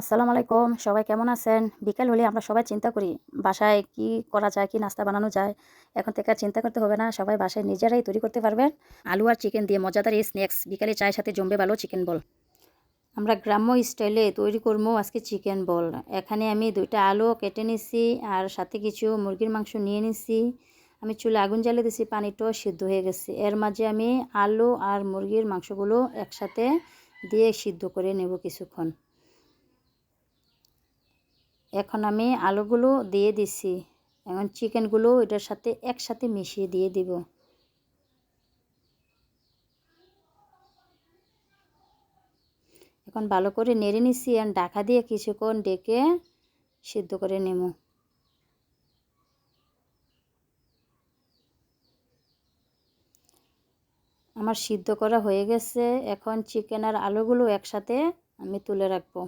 আসসালামু আলাইকুম। সবাই কেমন আছেন? বিকেল হলে আমরা সবাই চিন্তা করি বাসায় কি করা যায়, কি নাস্তা বানানো যায়। এখন থেকে আর চিন্তা করতে হবে না, সবাই বাসায় নিজেরাই তৈরি করতে পারবেন। আলু আর চিকেন দিয়ে মজাদার এই স্ন্যাক্স বিকালে চায়ের সাথে জমবে ভালো চিকেন বল। আমরা গ্রাম্য স্টাইলে তৈরি করবো আজকে চিকেন বল। এখানে আমি 2টা আলু কেটে নিছি আর সাথে কিছু মুরগির মাংস নিয়ে নিছি। আমি চুলে আগুন জ্বালিয়ে দিছি, পানিটাও সিদ্ধ হয়ে গেছে। এর মাঝে আমি আলু আর মুরগির মাংসগুলো একসাথে দিয়ে সিদ্ধ করে নেব কিছুক্ষণ। এখন আমি আলুগুলো দিয়ে দিছি। এখন চিকেনগুলো এটার সাথে একসাথে মিশিয়ে দিয়ে দিব। এখন ভালো করে নেড়ে নিছি আর ঢাকা দিয়ে কিছুক্ষণ ডেকে সিদ্ধ করে নেব। আমার সিদ্ধ করা হয়ে গেছে। এখন চিকেন আর আলুগুলো একসাথে আমি তুলে রাখবো।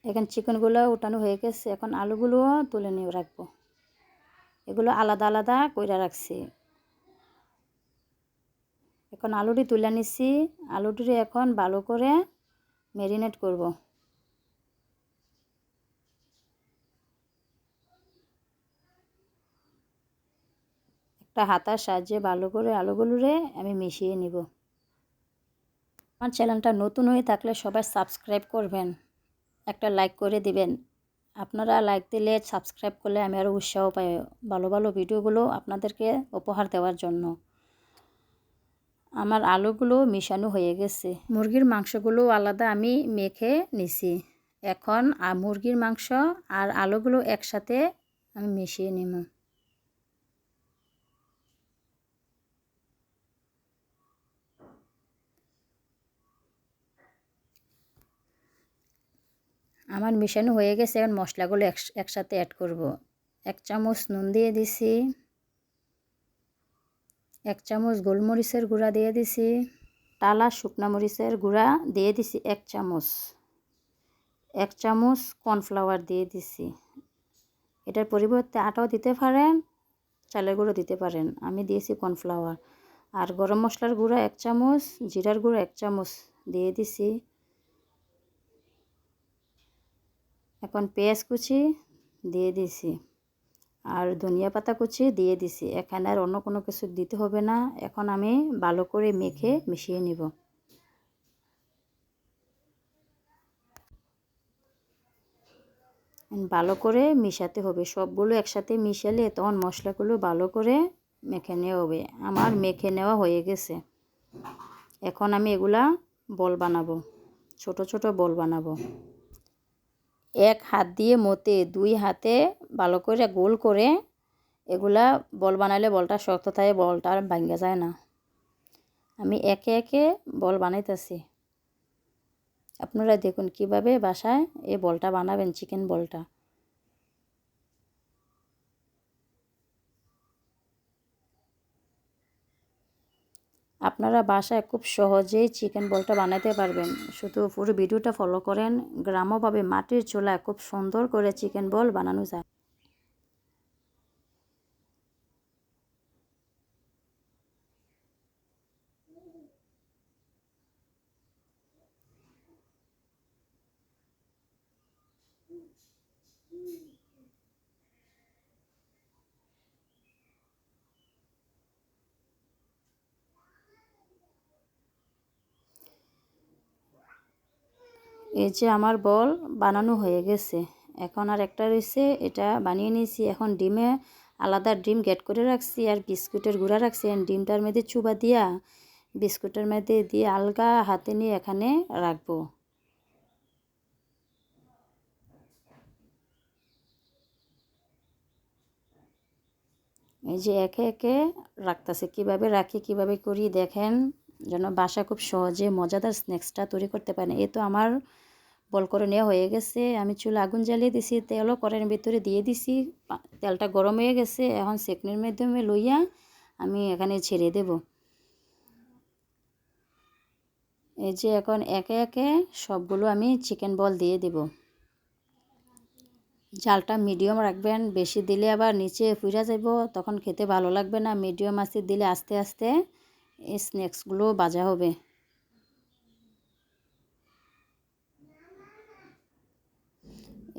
এখন চিকেনগুলো উঠানো হয়ে গেছে, এখন আলুগুলোও তুলে নিয়ে রাখবো। এগুলো আলাদা আলাদা কইরা রাখছি। এখন আলুটি তুলে নিছি। আলুটি এখন ভালো করে ম্যারিনেট করব। একটা হাতার সাহায্যে ভালো করে আলুগুলোরে আমি মিশিয়ে নিব। আমার চ্যানেলটা নতুন হয়ে থাকলে সবাই সাবস্ক্রাইব করবেন, একটা লাইক করে দিবেন। আপনারা লাইক দিলে, সাবস্ক্রাইব করলে আমি আরও উৎসাহ পাই ভালো ভালো ভিডিওগুলো আপনাদেরকে উপহার দেওয়ার জন্য। আমার আলুগুলো মিশানো হয়ে গেছে। মুরগির মাংসগুলো আলাদা আমি মেখে নিছি। এখন মুরগির মাংস আর আলুগুলো একসাথে আমি মিশিয়ে নিব। আমার মিশানো হয়ে গেছে। এখন মশলাগুলো একসাথে অ্যাড করব। 1 চামচ নুন দিয়ে দিছি, 1 চামচ গোলমরিচের গুঁড়া দিয়ে দিছি, টালা শুকনা মরিচের গুঁড়া দিয়ে দিছি 1 চামচ, 1 চামচ কর্নফ্লাওয়ার দিয়ে দিছি। এটার পরিবর্তে আটাও দিতে পারেন, চালের গুঁড়ো দিতে পারেন। আমি দিয়েছি কর্নফ্লাওয়ার। আর গরম মশলার গুঁড়া 1 চামচ, জিরার গুঁড়া 1 চামচ দিয়ে দিছি। এখন পেঁয়াজ কুচি দিয়ে দিছি আর ধনিয়া পাতা কুচি দিয়ে দিছি। এখানে আর অন্য কোনো কিছু দিতে হবে না। এখন আমি ভালো করে মেখে মিশিয়ে নিব। ভালো করে মিশাতে হবে, সবগুলো একসাথে মিশালে তখন মশলাগুলো ভালো করে মেখে নেওয়া হবে। আমার মেখে নেওয়া হয়ে গেছে। এখন আমি এগুলা বল বানাবো, ছোট ছোট বল বানাবো। 1 হাত দিয়ে মতে 2 হাতে ভালো করে গোল করে এগুলা বল বানাইলে বলটা শক্ত থাকে, বলটা আর ভাঙা যায় না। আমি একে একে বল বানাইতেছি। আপনারা দেখুন কিভাবে বাসায় এই বলটা বানাবেন, চিকেন বলটা। আপনারা বাসায় খুব সহজেই চিকেন বলটা বানাতে পারবেন। শুধু পুরো ভিডিওটা ফলো করেন। গ্রাম্যভাবে মাটির চুলায় খুব সুন্দর করে চিকেন বল বানানো যায়। এই যে আমার বল বানানো হয়ে গেছে। এখন আর একটা রয়েছে, এটা বানিয়ে নিয়েছি। এখন ডিমে আলাদা ডিম গ্যাট করে রাখছি আর বিস্কুটের গুঁড়া রাখছি। ডিমটার মধ্যে চুবা দিয়া বিস্কুটের মধ্যে দিয়ে আলগা হাতে নিয়ে এখানে রাখবো। এই যে একে একে রাখতেছে, কিভাবে রাখি কিভাবে করি দেখেন, যেন বাসা খুব সহজে মজাদার স্ন্যাক্সটা তৈরি করতে পারেন। এই তো আমার বল করে নেওয়া হয়ে গেছে। আমি চুলা আগুন জ্বালিয়ে দিছি, তেলও কড়াইয়ের ভিতরে দিয়ে দিছি। তেলটা গরম হয়ে গেছে। এখন সেকনির মাধ্যমে লইয়া আমি এখানে ছেড়ে দেব। এই যে এখন একে একে সবগুলো আমি চিকেন বল দিয়ে দেব। জালটা মিডিয়াম রাখবেন, বেশি দিলে আবার নিচে পুড়ে যাব, তখন খেতে ভালো লাগবে না। মিডিয়াম আঁচে দিলে আস্তে আস্তে এই স্ন্যাক্সগুলো ভাজা হবে।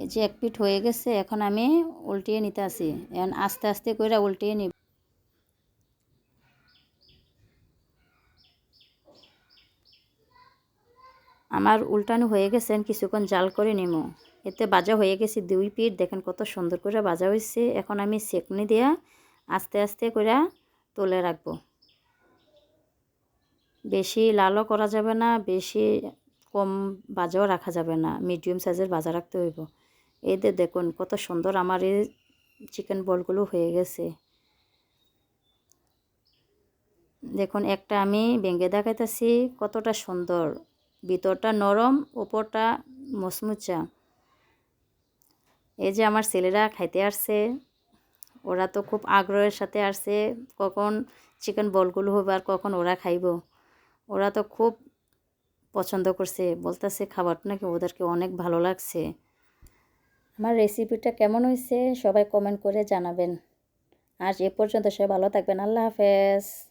এই যে এক পিঠ হয়ে গেছে, এখন আমি উল্টিয়ে নিতে আসি। এখন আস্তে আস্তে করে উল্টিয়ে নিব। আমার উল্টানো হয়ে গেছে, কিছুক্ষণ জাল করে নিব। এতে ভাজা হয়ে গেছে 2 পিঠ, দেখেন কত সুন্দর করে ভাজা হয়েছে। এখন আমি সেকনি দিয়া আস্তে আস্তে করে তুলে রাখবো। বেশি লালও করা যাবে না, বেশি কম ভাজাও রাখা যাবে না, মিডিয়াম সাইজের ভাজা রাখতে হইব। এতে দেখুন কত সুন্দর আমার এই চিকেন বলগুলো হয়ে গেছে। দেখুন একটা আমি ভেঙে দেখাইতেছি, কতটা সুন্দর, ভিতরটা নরম, উপরটা মচমুচা। এই যে আমার ছেলেরা খাইতে আসছে, ওরা তো খুব আগ্রহের সাথে আসছে কখন চিকেন বলগুলো হবে আর কখন ওরা খাইব। ওরা তো খুব পছন্দ করছে, বলতেছে খাবারটা নাকি ওদেরকে অনেক ভালো লাগছে। আমার রেসিপিটা কেমন হয়েছে সবাই কমেন্ট করে জানাবেন। আজ এ পর্যন্ত, সবাই ভালো থাকবেন। আল্লাহ হাফেজ।